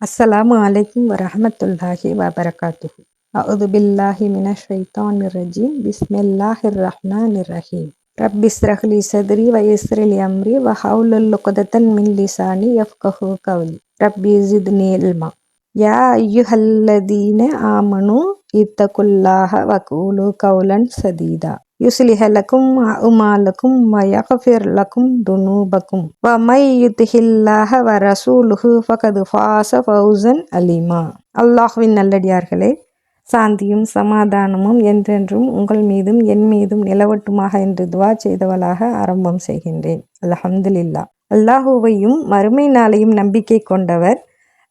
அஸ்ஸலாமு அலைக்கும் வரஹ்மத்துல்லாஹி வபரகாத்துஹு. அஊது பில்லாஹி மினஷ் ஷைத்தானிர் ரஜீம். பிஸ்மில்லாஹிர் ரஹ்மானிர் ரஹீம். ரப்பிஸ்ரஹ்லி ஸத்ரி வயஸ்ஸிர் லி அம்ரி வஹவ்லுல் உக்தத்தன் மின் லிசானி யஃப்கஹு கவ்லி. ரப்பி ஸித்னி இல்மா. யா அய்யுஹல்லதீன ஆமனு இத்தகுல்லாஹ வகூலு கௌலன் ஸதீதா. யுஸ்லிஹ லக்கும் அஅமாலக்கும் வயக்ஃபிர் லக்கும் துனூபக்கும் வமை யுத்திஹில்லாஹ வரசூலுஹு ஃபகது ஃபாஸ ஃபௌஸன் அலீமா. அல்லாஹ்வின் நல்லடியார்களே, சாந்தியும் சமாதானமும் என்றென்றும் உங்கள் மீதும் என் மீதும் நிலவட்டுமாக என்று துவா செய்தவளாக ஆரம்பம் செய்கின்றேன். அல்ஹம்துலில்லாஹ். அல்லாஹுவையும் மறுமை நாளையும் நம்பிக்கை கொண்டவர்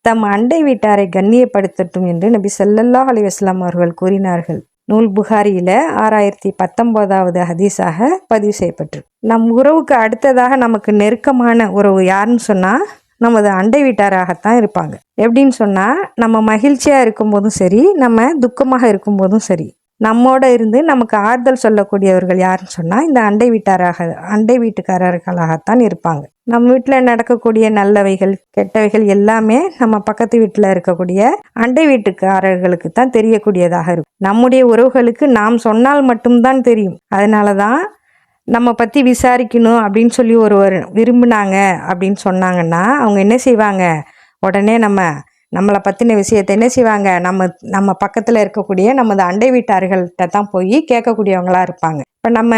தம் அண்டை வீட்டாரை கண்ணியப்படுத்தட்டும் என்று நபி ஸல்லல்லாஹு அலைஹி வஸல்லம் அவர்கள் கூறினார்கள். நூல் புகாரியில 6019வது ஹதீஸாக பதிவு செய்யப்பட்டிருக்கு. நம் உறவுக்கு அடுத்ததாக நமக்கு நெருக்கமான உறவு யாருன்னு சொன்னா நமது அண்டை வீட்டாராகத்தான் இருப்பாங்க. எப்படின்னு சொன்னா, நம்ம மகிழ்ச்சியா இருக்கும்போதும் சரி, நம்ம துக்கமாக இருக்கும்போதும் சரி, நம்மோட இருந்து நமக்கு ஆறுதல் சொல்லக்கூடியவர்கள் யாருன்னு சொன்னா இந்த அண்டை வீட்டுக்காரர்களாகத்தான் இருப்பாங்க. நம்ம வீட்டில் நடக்கக்கூடிய நல்லவைகள் கெட்டவைகள் எல்லாமே நம்ம பக்கத்து வீட்டில் இருக்கக்கூடிய அண்டை வீட்டுக்காரர்களுக்கு தான் தெரியக்கூடியதாக இருக்கும். நம்முடைய உறவுகளுக்கு நாம் சொன்னால் மட்டும்தான் தெரியும். அதனால தான் நம்ம பற்றி விசாரிக்கணும் அப்படின்னு சொல்லி ஒருவர் விரும்பினாங்க அப்படின்னு சொன்னாங்கன்னா அவங்க என்ன செய்வாங்க, உடனே நம்மளை பற்றின விஷயத்தை என்ன செய்வாங்க, நம்ம பக்கத்தில் இருக்கக்கூடிய நமது அண்டை வீட்டார்கள்ட்ட தான் போய் கேட்கக்கூடியவங்களா இருப்பாங்க. இப்போ நம்ம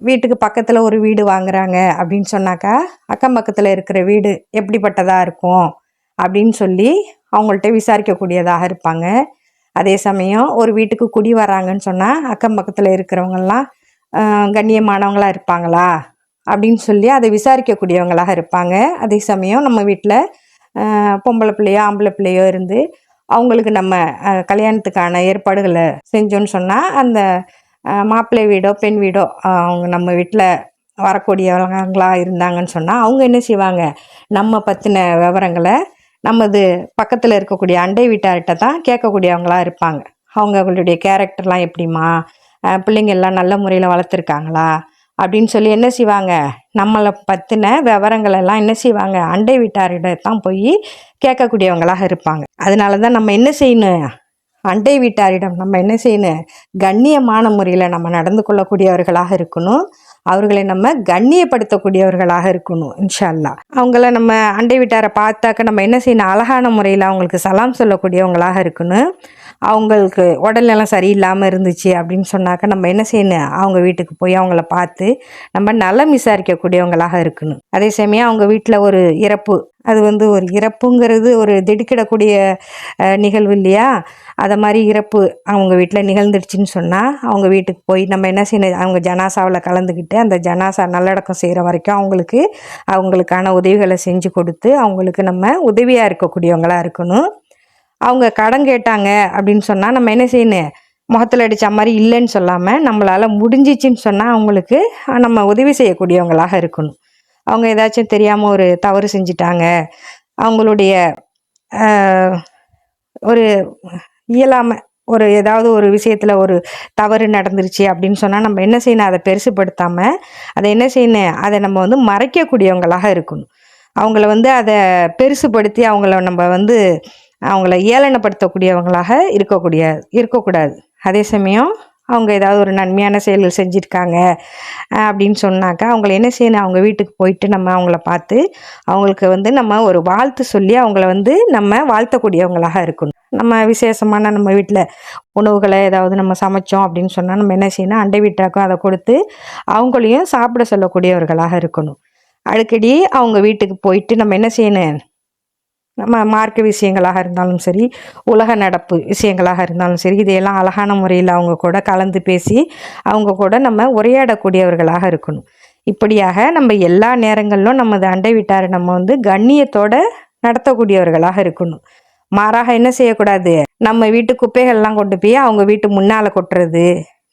வீட்டுக்கு பக்கத்தில் ஒரு வீடு வாங்குறாங்க அப்படின்னு சொன்னாக்கா அக்கம் பக்கத்தில் இருக்கிற வீடு எப்படிப்பட்டதாக இருக்கும் அப்படின்னு சொல்லி அவங்கள்ட்ட விசாரிக்கக்கூடியதாக இருப்பாங்க. அதே சமயம் ஒரு வீட்டுக்கு குடி வராங்கன்னு சொன்னால் அக்கம் பக்கத்தில் இருக்கிறவங்கெல்லாம் கண்ணியமானவங்களாக இருப்பாங்களா அப்படின்னு சொல்லி அதை விசாரிக்கக்கூடியவங்களாக இருப்பாங்க. அதே சமயம் நம்ம வீட்டில் பொம்பளை பிள்ளையோ ஆம்பளை பிள்ளையோ இருந்து அவங்களுக்கு நம்ம கல்யாணத்துக்கான ஏற்பாடுகளை செஞ்சோன்னு சொன்னால் அந்த மாப்பிள்ளை வீடோ பெண் வீடோ அவங்க நம்ம வீட்டில் வரக்கூடியவங்களாக இருந்தாங்கன்னு சொன்னால் அவங்க என்ன செய்வாங்க, நம்ம பற்றின விவரங்களை நமது பக்கத்தில் இருக்கக்கூடிய அண்டை வீட்டார்கிட்ட தான் கேட்கக்கூடியவங்களா இருப்பாங்க. அவங்களுடைய கேரக்டர்லாம் எப்படிமா, பிள்ளைங்க எல்லாம் நல்ல முறையில் வளர்த்துருக்காங்களா அப்படின்னு சொல்லி என்ன செய்வாங்க, நம்மளை பற்றின விவரங்கள் எல்லாம் என்ன செய்வாங்க, அண்டை வீட்டார்கிட்ட தான் போய் கேட்கக்கூடியவங்களாக இருப்பாங்க. அதனால தான் நம்ம என்ன செய்யணும், அண்டை வீட்டாரிடம் நம்ம என்ன செய்யணும், கண்ணியமான முறையில் நம்ம நடந்து கொள்ளக்கூடியவர்களாக இருக்கணும். அவர்களை நம்ம கண்ணியப்படுத்தக்கூடியவர்களாக இருக்கணும். இன்ஷா அல்லாஹ். அவங்கள நம்ம அண்டை வீட்டாரை பார்த்தாக்க நம்ம என்ன செய்யணும், அழகான முறையில் அவங்களுக்கு சலாம் சொல்லக்கூடியவங்களாக இருக்கணும். அவங்களுக்கு உடல்நலம் சரியில்லாமல் இருந்துச்சு அப்படின்னு சொன்னாக்க நம்ம என்ன செய்யணும், அவங்க வீட்டுக்கு போய் அவங்கள பார்த்து நம்ம நலம் விசாரிக்கக்கூடியவங்களாக இருக்கணும். அதே சமயம் அவங்க வீட்டில் ஒரு இறப்பு, அது ஒரு இறப்புங்கிறது ஒரு திடுக்கிடக்கூடிய நிகழ்வு இல்லையா, அதை மாதிரி இறப்பு அவங்க வீட்டில் நிகழ்ந்துடுச்சின்னு சொன்னால் அவங்க வீட்டுக்கு போய் நம்ம என்ன செய்யணும், அவங்க ஜனாசாவில் கலந்துக்கிட்டு அந்த ஜனாசா நல்லடக்கம் செய்கிற வரைக்கும் அவங்களுக்கான உதவிகளை செஞ்சு கொடுத்து அவங்களுக்கு நம்ம உதவியாக இருக்கக்கூடியவங்களாக இருக்கணும். அவங்க கடன் கேட்டாங்க அப்படின்னு சொன்னால் நம்ம என்ன செய்யணும், முகத்தில் அடித்த மாதிரி இல்லைன்னு சொல்லாமல் நம்மளால் முடிஞ்சிச்சின்னு சொன்னால் அவங்களுக்கு நம்ம உதவி செய்யக்கூடியவங்களாக இருக்கணும். அவங்க ஏதாச்சும் தெரியாமல் ஒரு தவறு செஞ்சிட்டாங்க, அவங்களுடைய ஒரு இயலாமல் ஏதாவது ஒரு விஷயத்தில் ஒரு தவறு நடந்துருச்சு அப்படின்னு சொன்னால் நம்ம என்ன செய்யணும், அதை பெருசுப்படுத்தாமல் அதை என்ன செய்யணும், அதை நம்ம மறைக்கக்கூடியவங்களாக இருக்கணும். அவங்கள அதை பெருசுப்படுத்தி அவங்கள ஏளனப்படுத்தக்கூடியவங்களாக இருக்கக்கூடாது. அதே சமயம் அவங்க ஏதாவது ஒரு நன்மையான செயல்கள் செஞ்சுருக்காங்க அப்படின்னு சொன்னாக்கா அவங்கள என்ன செய்யணும், அவங்க வீட்டுக்கு போயிட்டு நம்ம அவங்கள பார்த்து அவங்களுக்கு நம்ம ஒரு வாழ்த்து சொல்லி அவங்கள நம்ம வாழ்த்தக்கூடியவங்களாக இருக்கணும். நம்ம விசேஷமான நம்ம வீட்டில் உணவுகளை ஏதாவது நம்ம சமைச்சோம் அப்படின்னு சொன்னால் நம்ம என்ன செய்யணும், அண்டை வீட்டாருக்கும் அதை கொடுத்து அவங்களையும் சாப்பிட சொல்லக்கூடியவர்களாக இருக்கணும். அடிக்கடி அவங்க வீட்டுக்கு போயிட்டு நம்ம என்ன செய்யணும், நம்ம மார்க்க விஷயங்களாக இருந்தாலும் சரி, உலக நடப்பு விஷயங்களாக இருந்தாலும் சரி, இதையெல்லாம் அழகான முறையில் அவங்க கூட கலந்து பேசி அவங்க கூட நம்ம உரையாடக்கூடியவர்களாக இருக்கணும். இப்படியாக நம்ம எல்லா நேரங்களிலும் நமது அண்டை வீட்டாரை நம்ம கண்ணியத்தோடு நடத்தக்கூடியவர்களாக இருக்கணும். மாறாக என்ன செய்யக்கூடாது, நம்ம வீட்டு குப்பைகள்லாம் கொண்டு போய் அவங்க வீட்டு முன்னால் கொட்டுறது,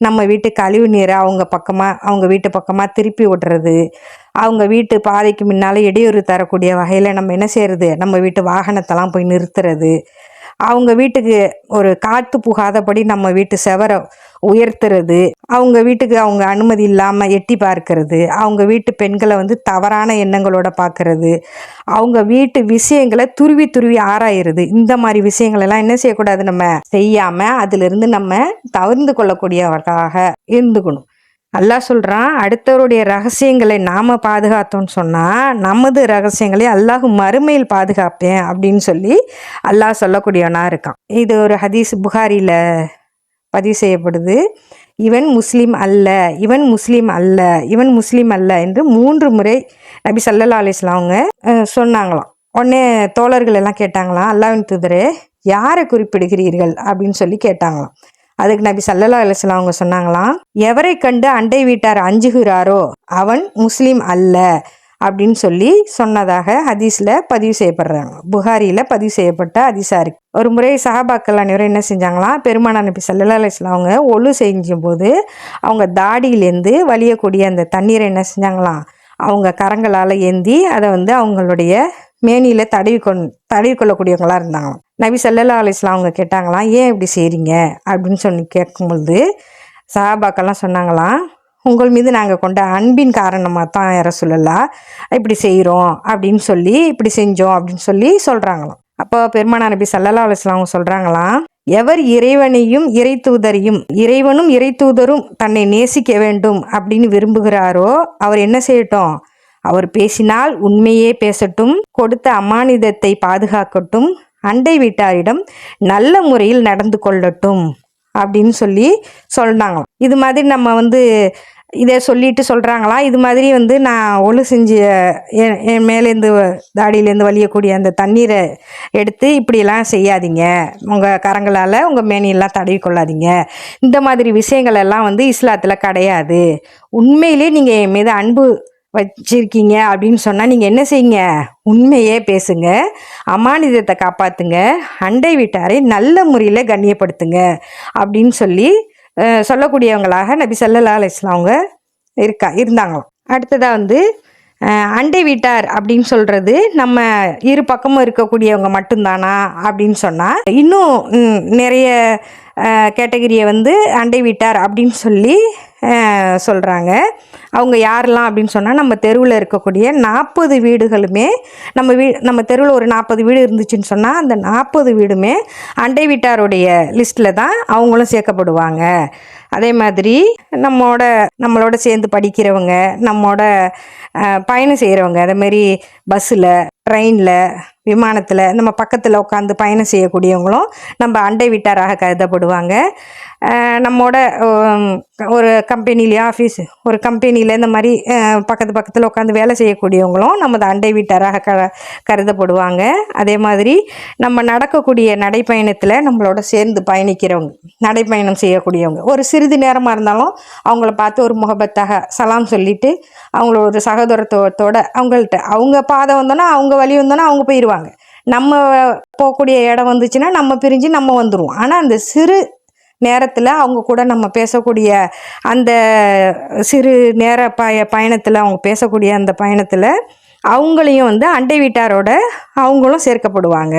நம்ம வீட்டு கழிவு நீரை அவங்க வீட்டு பக்கமாக திருப்பி விடுறது, அவங்க வீட்டு பாதைக்கு முன்னால் இடையூறு தரக்கூடிய வகையில் நம்ம என்ன செய்கிறது, நம்ம வீட்டு வாகனத்தெல்லாம் போய் நிறுத்துறது, அவங்க வீட்டுக்கு ஒரு காற்று புகாதபடி நம்ம வீட்டு செவரை உயர்த்துறது, அவங்க வீட்டுக்கு அவங்க அனுமதி இல்லாமல் எட்டி பார்க்கறது, அவங்க வீட்டு பெண்களை வந்து தவறான எண்ணங்களோட பார்க்கறது, அவங்க வீட்டு விஷயங்களை துருவி துருவி ஆராயிறது, இந்த மாதிரி விஷயங்களெல்லாம் என்ன செய்யக்கூடாது, நம்ம செய்யாமல் அதிலிருந்து நம்ம தவிர்ந்து கொள்ளக்கூடியவர்களாக இருந்துக்கணும். அல்லாஹ் சொல்கிறான், அடுத்தவருடைய ரகசியங்களை நாம் பாதுகாத்தோன்னு சொன்னால் நமது ரகசியங்களை அல்லாஹ் மறுமையில் பாதுகாப்பேன் அப்படின்னு சொல்லி அல்லாஹ் சொல்லக்கூடியவனா இருக்கான். இது ஒரு ஹதீஸ் புகாரியில் பதிவு செய்யப்படுது. இவன் முஸ்லீம் அல்ல, இவன் முஸ்லீம் அல்ல, இவன் முஸ்லீம் அல்ல என்று 3 முறை நபி ஸல்லல்லாஹு அலைஹி வஸல்லம் அவங்க சொன்னாங்களாம். உடனே தோழர்கள் எல்லாம் கேட்டாங்களாம், அல்லாஹ்வின் தூதரே யாரை குறிப்பிடுகிறீர்கள் அப்படின்னு சொல்லி கேட்டாங்களாம். அதுக்கு நபி ஸல்லல்லாஹு அலைஹி வஸல்லம் அவங்க சொன்னாங்களாம், எவரை கண்டு அண்டை வீட்டார் அஞ்சுகிறாரோ அவன் முஸ்லீம் அல்ல அப்படின்னு சொல்லி சொன்னதாக ஹதீஸில் பதிவு செய்யப்படுறாங்க. புகாரியில் பதிவு செய்யப்பட்ட ஹதீஸாக இருக்கு. ஒரு முறை சஹாபாக்கள் அனைவரும் என்ன செஞ்சாங்களாம், பெருமானார் நபி ஸல்லல்லாஹு அலைஹி வஸல்லம் அவங்க ஒழு செஞ்சும்போது அவங்க தாடியிலேருந்து வலியக்கூடிய அந்த தண்ணீரை என்ன செஞ்சாங்களாம், அவங்க கரங்களால் ஏந்தி அதை வந்து அவங்களுடைய மேனியில் தடவி கொள்ளக்கூடியவங்களாக இருந்தாங்களாம். நபி ஸல்லல்லாஹு அலைஹி வஸல்லம் அவங்க கேட்டாங்களாம், ஏன் இப்படி செய்கிறீங்க அப்படின்னு சொல்லி கேட்கும்பொழுது சஹாபாக்கெல்லாம் சொன்னாங்களாம், உங்கள் மீது நாங்கள் கொண்ட அன்பின் காரணமாக தான் யார சொல்லலாம் இப்படி செய்கிறோம் அப்படின்னு சொல்லி இப்படி செஞ்சோம் அப்படின்னு சொல்லி சொல்கிறாங்களாம். அப்போ பெருமானார் நபி ஸல்லல்லாஹு அலைஹி வஸல்லம் அவங்க சொல்கிறாங்களாம், எவர் இறைவனையும் இறை தூதரையும் இறைவனும் இறை தூதரும் தன்னை நேசிக்க வேண்டும் அப்படின்னு விரும்புகிறாரோ அவர் என்ன செய்யட்டும், அவர் பேசினால் உண்மையே பேசட்டும், கொடுத்த அமானிதத்தை பாதுகாக்கட்டும், அண்டை வீட்டாரிடம் நல்ல முறையில் நடந்து கொள்ளட்டும் அப்படின்னு சொல்லி சொன்னாங்களாம். இது மாதிரி நம்ம வந்து இதை சொல்லிட்டு சொல்கிறாங்களாம், இது மாதிரி வந்து நான் ஒழு செஞ்சு என் மேலேருந்து தாடியிலேருந்து வலியக்கூடிய அந்த தண்ணீரை எடுத்து இப்படியெல்லாம் செய்யாதீங்க, உங்கள் கரங்களால் உங்கள் மேனியெல்லாம் தடவி கொள்ளாதீங்க, இந்த மாதிரி விஷயங்கள் எல்லாம் வந்து இஸ்லாத்தில் கிடையாது. உண்மையிலே நீங்கள் என் மீது அன்பு வச்சிருக்கீங்க அப்படின்னு சொன்னால் நீங்கள் என்ன செய்யுங்க, உண்மையே பேசுங்க, அமானிதத்தை காப்பாற்றுங்க, அண்டை வீட்டாரை நல்ல முறையில் கண்ணியப்படுத்துங்க அப்படின்னு சொல்லி சொல்லக்கூடியவங்களாக நபி ஸல்லல்லாஹு அலைஹி வஸல்லம் அவங்க இருந்தாங்களாம். அடுத்ததாக வந்து அண்டை வீட்டார் அப்படின்னு சொல்கிறது நம்ம இரு பக்கமும் இருக்கக்கூடியவங்க மட்டும்தானா அப்படின்னு சொன்னால் இன்னும் நிறைய கேட்டகரியை வந்து அண்டை வீட்டார் அப்படின்னு சொல்லி சொல்கிறாங்க. அவங்க யாரெல்லாம் அப்படின்னு சொன்னால் நம்ம தெருவில் இருக்கக்கூடிய 40 வீடுகளுமே நம்ம தெருவில் ஒரு 40 வீடு இருந்துச்சுன்னு சொன்னால் அந்த 40 வீடுமே அண்டை வீட்டாருடைய லிஸ்ட்டில் தான் அவங்களும் சேர்க்கப்படுவாங்க. அதே மாதிரி நம்மளோட சேர்ந்து படிக்கிறவங்க, நம்மோட பயணம் செய்கிறவங்க, அதேமாரி பஸ்ஸில், ட்ரெயினில், விமானத்தில் நம்ம பக்கத்தில் உட்காந்து பயணம் செய்யக்கூடியவங்களும் நம்ம அண்டை வீட்டாராக கருதப்படுவாங்க. நம்மோட ஒரு கம்பெனிலேயே ஒரு கம்பெனியில் இந்த மாதிரி பக்கத்தில் உட்காந்து வேலை செய்யக்கூடியவங்களும் நமது அண்டை வீட்டாராக கருதப்படுவாங்க. அதே மாதிரி நம்ம நடக்கக்கூடிய நடைப்பயணத்தில் நம்மளோட சேர்ந்து பயணிக்கிறவங்க, நடைப்பயணம் செய்யக்கூடியவங்க, ஒரு சிறிது நேரமாக இருந்தாலும் அவங்கள பார்த்து ஒரு முகபத்தாக சலாம் சொல்லிவிட்டு அவங்கள ஒரு சகோதரத்தோட அவங்கள்ட்ட அவங்க பாதை வந்தோன்னா அவங்க வழி வந்தோன்னா அவங்க போயிடுவாங்க. நம்ம போகக்கூடிய இடம் வந்துச்சுன்னா நம்ம பிரிஞ்சு நம்ம வந்துடுவோம். ஆனால் அந்த சிறு நேரத்தில் அவங்க கூட நம்ம பேசக்கூடிய அந்த சிறு நேர பயணத்தில் அவங்க பேசக்கூடிய அந்த பயணத்தில் அவங்களையும் வந்து அண்டை வீட்டாரோட அவங்களும் சேர்க்கப்படுவாங்க.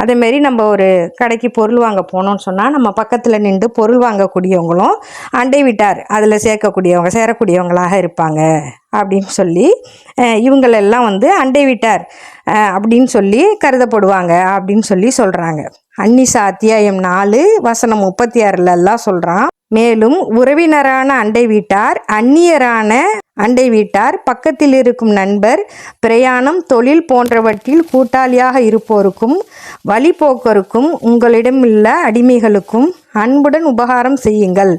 அதேமாரி நம்ம ஒரு கடைக்கு பொருள் வாங்க போனோம்னு சொன்னால் நம்ம பக்கத்தில் நின்று பொருள் வாங்கக்கூடியவங்களும் அண்டை வீட்டார் அதில் சேரக்கூடியவங்களாக இருப்பாங்க அப்படின்னு சொல்லி இவங்களெல்லாம் வந்து அண்டை வீட்டார் அப்படின்னு சொல்லி கருதப்படுவாங்க அப்படின்னு சொல்லி சொல்கிறாங்க. அந்நிசா அத்தியாயம் 4 வசனம் 36 சொல்கிறான், மேலும் உறவினரான அண்டை வீட்டார், அந்நியரான அண்டை வீட்டார், பக்கத்தில் இருக்கும் நண்பர், பிரயாணம், தொழில் போன்றவற்றில் கூட்டாளியாக இருப்போருக்கும் வழிபோக்கருக்கும் உங்களிடமுள்ள அடிமைகளுக்கும் அன்புடன் உபகாரம் செய்யுங்கள்.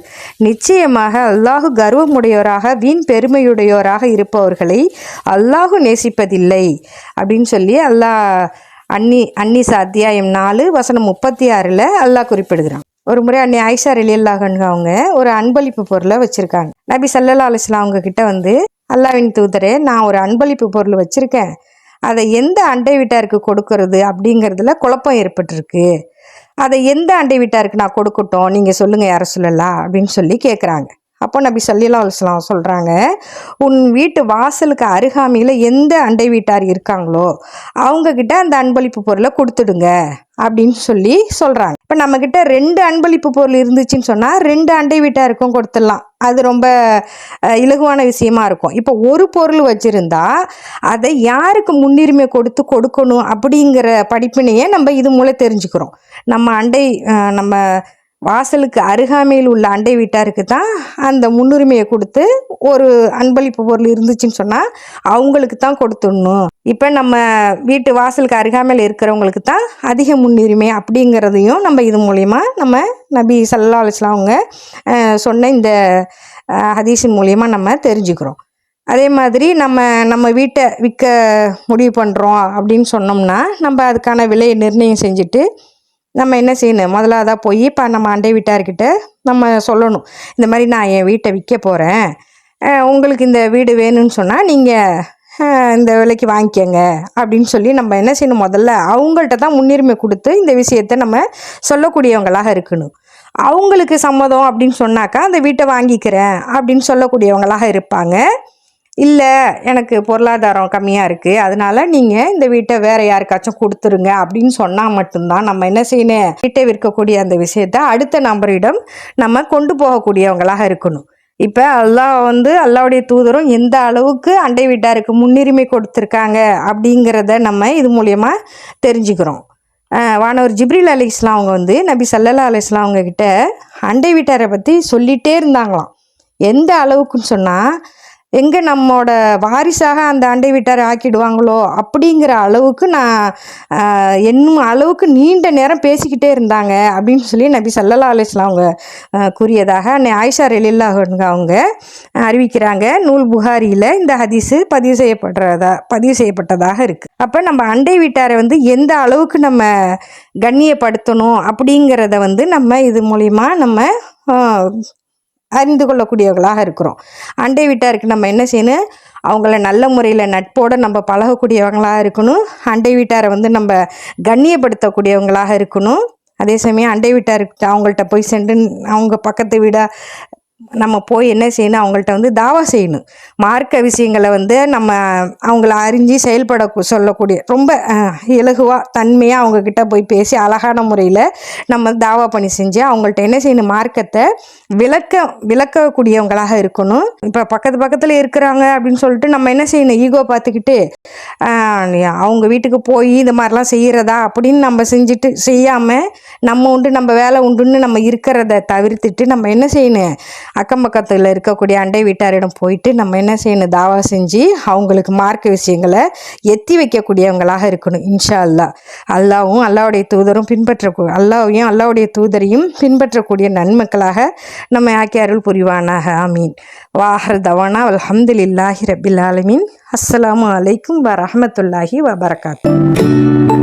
நிச்சயமாக அல்லாஹு கர்வமுடையோராக வீண் பெருமையுடையோராக இருப்பவர்களை அல்லாஹு நேசிப்பதில்லை அப்படின்னு சொல்லி அந்நிசா அத்தியாயம் 4 வசனம் 36 அல்லாஹ் குறிப்பிடுகிறான். ஒரு முறை அன்னை ஆயிஷா ரலியல்லாஹு அன்ஹா அவங்க ஒரு அன்பளிப்பு பொருளை வச்சுருக்காங்க. நபி ஸல்லல்லாஹு அலைஹி வஸல்லம் அவங்க கிட்ட வந்து, அல்லாஹ்வின் தூதரே நான் ஒரு அன்பளிப்பு பொருள் வச்சுருக்கேன், அதை எந்த அண்டை வீட்டாருக்கு கொடுக்கறது அப்படிங்கிறதுல குழப்பம் ஏற்பட்டிருக்கு, அதை எந்த அண்டை வீட்டாருக்கு நான் கொடுக்கட்டும் நீங்கள் சொல்லுங்கள் யாரை சொல்லலாம் அப்படின்னு சொல்லி கேட்குறாங்க. அப்போ நபி ஸல்லல்லாஹு அலைஹி வஸல்லம் சொல்கிறாங்க, உன் வீட்டு வாசலுக்கு அருகாமையில் எந்த அண்டை வீட்டார் இருக்காங்களோ அவங்கக்கிட்ட அந்த அன்பளிப்பு பொருளை கொடுத்துடுங்க அப்படின்னு சொல்லி சொல்கிறாங்க. இப்போ நம்மக்கிட்ட 2 அன்பளிப்பு பொருள் இருந்துச்சுன்னு சொன்னால் 2 அண்டை வீட்டாருக்கும் கொடுத்துடலாம். அது ரொம்ப இலகுவான விஷயமா இருக்கும். இப்போ ஒரு பொருள் வச்சுருந்தா அதை யாருக்கு முன்னுரிமை கொடுக்கணும் அப்படிங்கிற படிப்பினையே நம்ம இது மூலம் தெரிஞ்சுக்கிறோம். நம்ம வாசலுக்கு அருகாமையில் உள்ள அண்டை வீட்டாருக்கு தான் அந்த முன்னுரிமையை கொடுத்து ஒரு அன்பளிப்பு பொருள் இருந்துச்சுன்னு சொன்னால் அவங்களுக்கு தான் கொடுத்துடணும். இப்போ நம்ம வீட்டு வாசலுக்கு அருகாமையில் இருக்கிறவங்களுக்கு தான் அதிக முன்னுரிமை அப்படிங்கிறதையும் நம்ம இது மூலயமா நம்ம நபி ஸல்லல்லாஹு அலைஹி வஸல்லம் அவங்க சொன்ன இந்த ஹதீஸின் மூலயமா நம்ம தெரிஞ்சுக்கிறோம். அதே மாதிரி நம்ம வீட்டை விற்க முடிவு பண்ணுறோம் அப்படின்னு சொன்னோம்னா நம்ம அதுக்கான விலையை நிர்ணயம் செஞ்சுட்டு நம்ம என்ன செய்யணும், முதலாவதாக போய் இப்போ நம்ம அண்டை வீட்டார்கிட்ட நம்ம சொல்லணும், இந்த மாதிரி நான் என் வீட்டை விற்க போகிறேன், உங்களுக்கு இந்த வீடு வேணும்னு சொன்னால் நீங்கள் இந்த விலைக்கு வாங்கிக்கங்க அப்படின்னு சொல்லி நம்ம என்ன செய்யணும், முதல்ல அவங்கள்ட்ட தான் முன்னுரிமை கொடுத்து இந்த விஷயத்தை நம்ம சொல்லக்கூடியவங்களாக இருக்கணும். அவங்களுக்கு சம்மதம் அப்படின்னு சொன்னாக்கா அந்த வீட்டை வாங்கிக்கிறேன் அப்படின்னு சொல்லக்கூடியவங்களாக இருப்பாங்க. இல்லை எனக்கு பொருளாதாரம் கம்மியாக இருக்குது, அதனால நீங்கள் இந்த வீட்டை வேறு யாருக்காச்சும் கொடுத்துருங்க அப்படின்னு சொன்னால் மட்டும்தான் நம்ம என்ன செய்யணும், வீட்டை விற்கக்கூடிய அந்த விஷயத்தை அடுத்த நபரிடம் நம்ம கொண்டு போகக்கூடியவங்களாக இருக்கணும். இப்போ அல்லாஹ்வுடைய தூதரும் எந்த அளவுக்கு அண்டை வீட்டாருக்கு முன்னுரிமை கொடுத்துருக்காங்க அப்படிங்கிறத நம்ம இது மூலயமா தெரிஞ்சுக்கிறோம். வானவர் ஜிப்ரீல் அலைஹிஸ்ஸலாம் அவங்க நபி ஸல்லல்லாஹு அலைஹி வஸல்லம் அவங்க கிட்ட அண்டை வீட்டாரை பற்றி சொல்லிகிட்டே இருந்தாங்களாம். எந்த அளவுக்குன்னு சொன்னால் எங்கே நம்மோட வாரிசாக அந்த அண்டை வீட்டாரை ஆக்கிடுவாங்களோ அப்படிங்கிற அளவுக்கு என்னும் அளவுக்கு நீண்ட நேரம் பேசிக்கிட்டே இருந்தாங்க அப்படின்னு சொல்லி நபி ஸல்லல்லாஹு அலைஹி வஸல்லம் அவங்க கூறியதாக ஆயிஷா ரலியல்லாஹு அன்ஹா அவங்க அறிவிக்கிறாங்க. நூல் புகாரியில் இந்த ஹதீஸு பதிவு செய்யப்பட்டதாக இருக்குது. அப்போ நம்ம அண்டை வீட்டாரை எந்த அளவுக்கு நம்ம கண்ணியப்படுத்தணும் அப்படிங்கிறத நம்ம இது மூலிமா நம்ம அறிந்து கொள்ளக்கூடியவர்களாக இருக்கிறோம். அண்டை வீட்டாருக்கு நம்ம என்ன செய்யணும், அவங்கள நல்ல முறையில் நட்போடு நம்ம பழகக்கூடியவங்களாக இருக்கணும். அண்டை வீட்டாரை நம்ம கண்ணியப்படுத்தக்கூடியவங்களாக இருக்கணும். அதே சமயம் அண்டை வீட்டாருக்கு அவங்கள்ட்ட போய் சென்று அவங்க பக்கத்து வீடாக நம்ம போய் என்ன செய்யணும், அவங்கள்ட்ட தாவா செய்யணும். மார்க்க விஷயங்களை நம்ம அவங்கள அறிஞ்சு செயல்பட சொல்லக்கூடிய ரொம்ப இலகுவாக தன்மையாக அவங்கக்கிட்ட போய் பேசி அழகான முறையில் நம்ம தாவா பண்ணி செஞ்சு அவங்கள்ட்ட என்ன செய்யணும், மார்க்கத்தை விளக்கக்கூடியவங்களாக இருக்கணும். இப்போ பக்கத்தில் இருக்கிறாங்க அப்படின்னு சொல்லிட்டு நம்ம என்ன செய்யணும், ஈகோ பார்த்துக்கிட்டு அவங்க வீட்டுக்கு போய் இந்த மாதிரிலாம் செய்கிறதா அப்படின்னு நம்ம செய்யாமல் நம்ம உண்டு நம்ம வேலை உண்டுன்னு நம்ம இருக்கிறத தவிர்த்துட்டு நம்ம என்ன செய்யணும், அக்கம் பக்கத்தில் இருக்கக்கூடிய அண்டை வீட்டாரிடம் போயிட்டு நம்ம என்ன செய்யணும், தாவா செஞ்சு அவங்களுக்கு மார்க்க விஷயங்களை எத்தி வைக்கக்கூடியவங்களாக இருக்கணும். இன்ஷா அல்லாஹ் அல்லாஹ்வும் அல்லாஹ்வுடைய தூதரும் அல்லாஹ்வுடைய தூதரையும் பின்பற்றக்கூடிய நன்மக்களாக நம்ம ஆக்கி அருள் புரிவானாக. ஆமீன். வாஹர் தவானா அல்ஹம்துலில்லாஹி ரப்பில் ஆலமீன். அஸ்ஸலாமு அலைக்கும் வரஹ்மத்துல்லாஹி வபரகாத்துஹு.